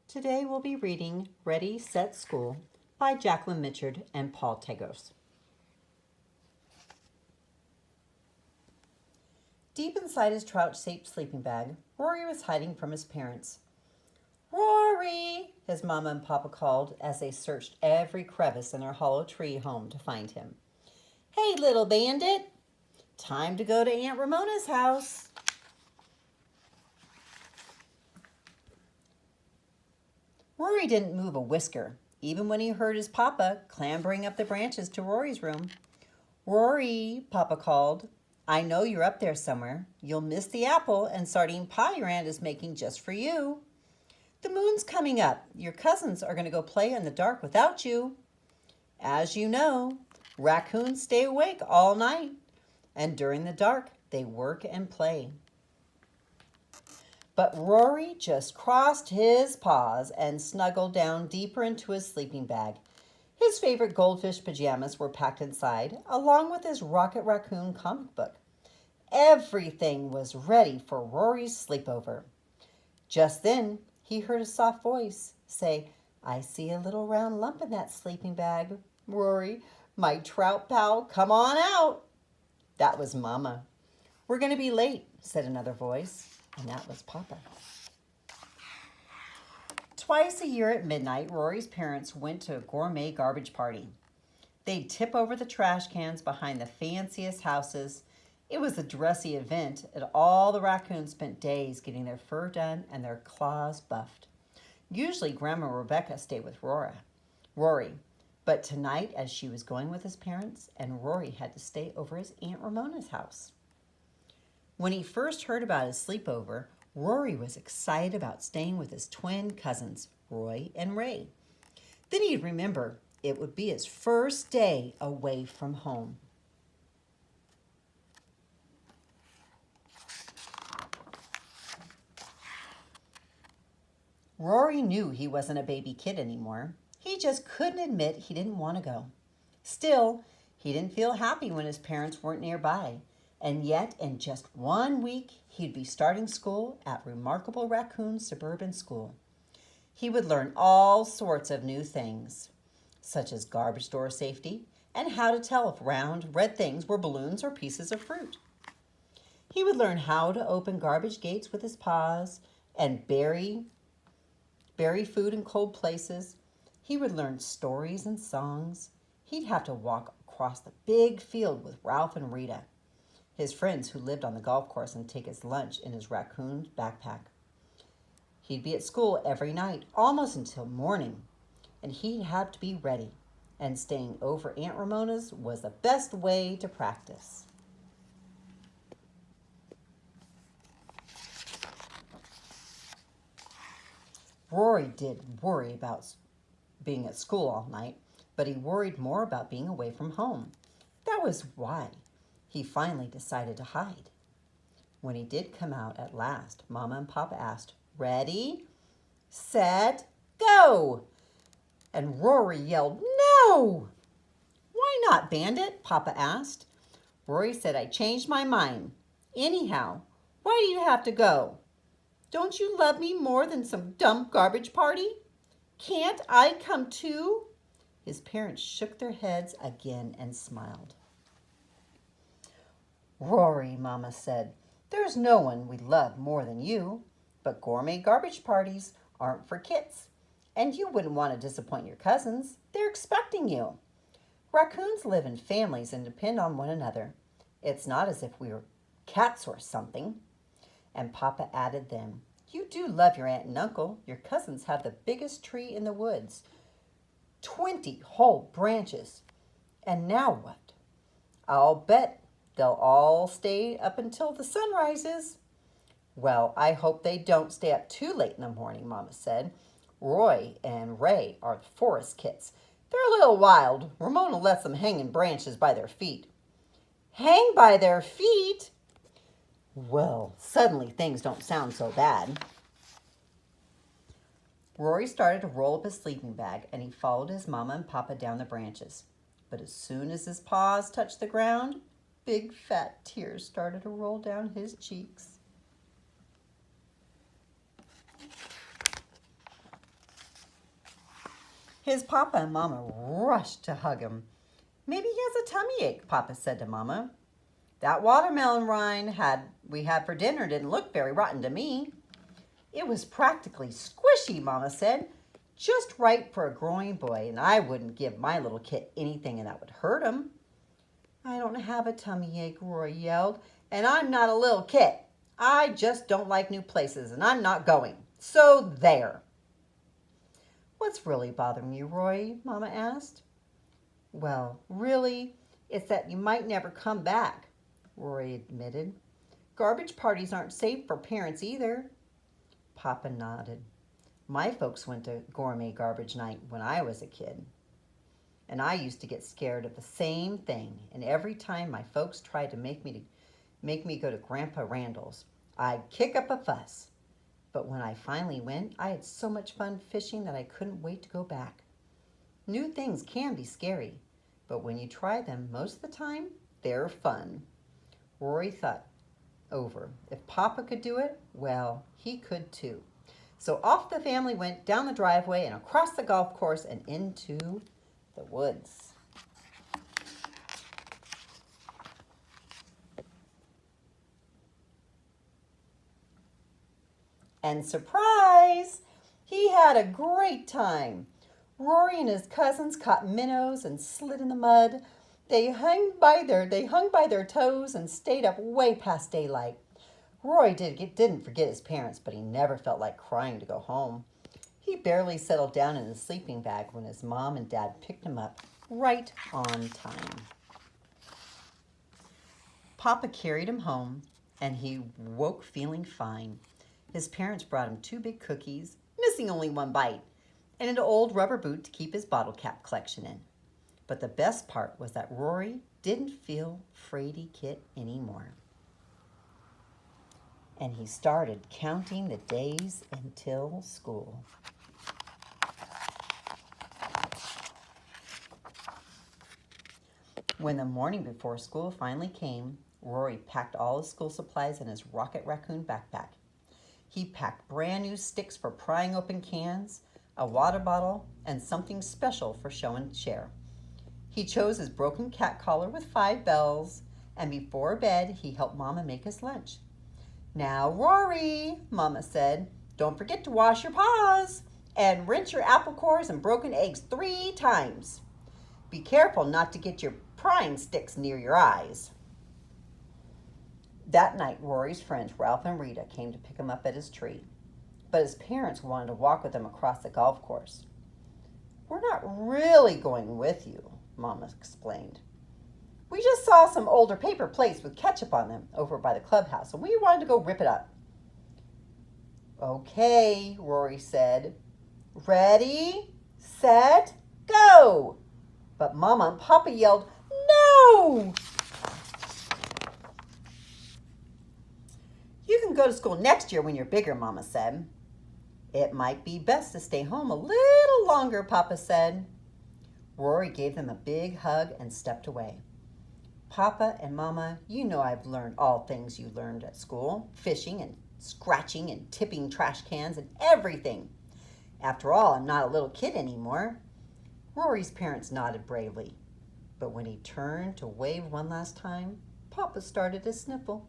Today we'll be reading Ready, Set, School by Jacqueline Mitchard and Paul Tegos. Deep inside his trout-shaped sleeping bag, Rory was hiding from his parents. "Rory!" his mama and papa called as they searched every crevice in their hollow tree home to find him. "Hey, little bandit! Time to go to Aunt Ramona's house." Rory didn't move a whisker, even when he heard his papa clambering up the branches to Rory's room. "Rory," Papa called, "I know you're up there somewhere. You'll miss the apple and sardine pie your aunt is making just for you. The moon's coming up. Your cousins are going to go play in the dark without you. As you know, raccoons stay awake all night, and during the dark, they work and play." But Rory just crossed his paws and snuggled down deeper into his sleeping bag. His favorite goldfish pajamas were packed inside, along with his Rocket Raccoon comic book. Everything was ready for Rory's sleepover. Just then, he heard a soft voice say, "I see a little round lump in that sleeping bag. Rory, my trout pal, come on out." That was Mama. "We're going to be late," said another voice, and that was Papa. Twice a year at midnight, Rory's parents went to a gourmet garbage party. They'd tip over the trash cans behind the fanciest houses. It was a dressy event, and all the raccoons spent days getting their fur done and their claws buffed. Usually, Grandma Rebecca stayed with Rory, but tonight, as she was going with his parents, and Rory had to stay over at Aunt Ramona's house. When he first heard about his sleepover, Rory was excited about staying with his twin cousins, Roy and Ray. Then he'd remember it would be his first day away from home. Rory knew he wasn't a baby kid anymore. He just couldn't admit he didn't want to go. Still, he didn't feel happy when his parents weren't nearby. And yet, in just 1 week, he'd be starting school at Remarkable Raccoon Suburban School. He would learn all sorts of new things, such as garbage door safety and how to tell if round, red things were balloons or pieces of fruit. He would learn how to open garbage gates with his paws and bury food in cold places. He would learn stories and songs. He'd have to walk across the big field with Ralph and Rita, his friends who lived on the golf course, and take his lunch in his raccoon backpack. He'd be at school every night, almost until morning, and he'd have to be ready, and staying over Aunt Ramona's was the best way to practice. Rory did worry about being at school all night, but he worried more about being away from home. That was why he finally decided to hide. When he did come out at last, Mama and Papa asked, "Ready, set, go!" And Rory yelled, "No!" "Why not, Bandit?" Papa asked. Rory said, "I changed my mind. Anyhow, why do you have to go? Don't you love me more than some dumb garbage party? Can't I come too?" His parents shook their heads again and smiled. "Rory," Mama said, "there's no one we love more than you, but gourmet garbage parties aren't for kids, and you wouldn't want to disappoint your cousins. They're expecting you. Raccoons live in families and depend on one another. It's not as if we were cats or something." And Papa added then, "You do love your aunt and uncle. Your cousins have the biggest tree in the woods, 20 whole branches. And now what? I'll bet they'll all stay up until the sun rises." "Well, I hope they don't stay up too late in the morning," Mama said. "Roy and Ray are the forest kids. They're a little wild. Ramona lets them hang in branches by their feet." "Hang by their feet?" Well, suddenly things don't sound so bad. Rory started to roll up his sleeping bag, and he followed his Mama and Papa down the branches. But as soon as his paws touched the ground, big fat tears started to roll down his cheeks. His papa and mama rushed to hug him. Maybe he has a tummy ache, Papa said to Mama. That watermelon rind we had for dinner didn't look very rotten to me. It was practically squishy, Mama said. Just right for a growing boy, and I wouldn't give my little kid anything that would hurt him. I don't have a tummy ache, Rory yelled, and I'm not a little kid. I just don't like new places, and I'm not going. So there. What's really bothering you, Rory? Mama asked. Well, really, it's that you might never come back, Rory admitted. Garbage parties aren't safe for parents either. Papa nodded. My folks went to gourmet garbage night when I was a kid. And I used to get scared of the same thing. And every time my folks tried to make me go to Grandpa Randall's, I'd kick up a fuss. But when I finally went, I had so much fun fishing that I couldn't wait to go back. New things can be scary, but when you try them, most of the time, they're fun. Rory thought over. If Papa could do it, well, he could too. So off the family went down the driveway and across the golf course and into the woods. And surprise! He had a great time. Rory and his cousins caught minnows and slid in the mud. They hung by their toes and stayed up way past daylight. Rory didn't forget his parents, but he never felt like crying to go home. He barely settled down in his sleeping bag when his mom and dad picked him up right on time. Papa carried him home, and he woke feeling fine. His parents brought him 2 big cookies, missing only one bite, and an old rubber boot to keep his bottle cap collection in. But the best part was that Rory didn't feel fraidy kit anymore. And he started counting the days until school. When the morning before school finally came, Rory packed all his school supplies in his Rocket Raccoon backpack. He packed brand new sticks for prying open cans, a water bottle, and something special for show and share. He chose his broken cat collar with 5 bells, and before bed, he helped Mama make his lunch. Now, Rory, Mama said, don't forget to wash your paws and rinse your apple cores and broken eggs 3 times. Be careful not to get your prying sticks near your eyes. That night, Rory's friends, Ralph and Rita, came to pick him up at his tree. But his parents wanted to walk with him across the golf course. We're not really going with you, Mama explained. We just saw some older paper plates with ketchup on them over by the clubhouse, and we wanted to go rip it up. Okay, Rory said. Ready, set, go! But Mama and Papa yelled, no! You can go to school next year when you're bigger, Mama said. It might be best to stay home a little longer, Papa said. Rory gave them a big hug and stepped away. Papa and Mama, you know I've learned all things you learned at school, fishing and scratching and tipping trash cans and everything. After all, I'm not a little kid anymore. Rory's parents nodded bravely, but when he turned to wave one last time, Papa started to sniffle,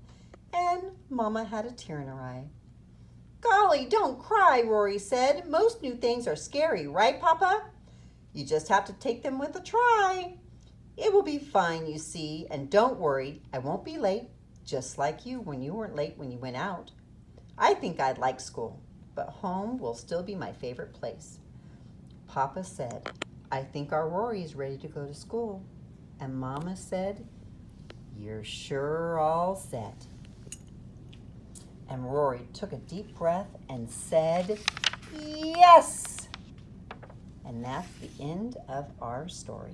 and Mama had a tear in her eye. Golly, don't cry, Rory said. Most new things are scary, right, Papa? You just have to take them with a try. It will be fine, you see, and don't worry, I won't be late, just like you when you weren't late when you went out. I think I'd like school, but home will still be my favorite place. Papa said, I think our Rory is ready to go to school. And Mama said, you're sure all set. And Rory took a deep breath and said, yes! And that's the end of our story.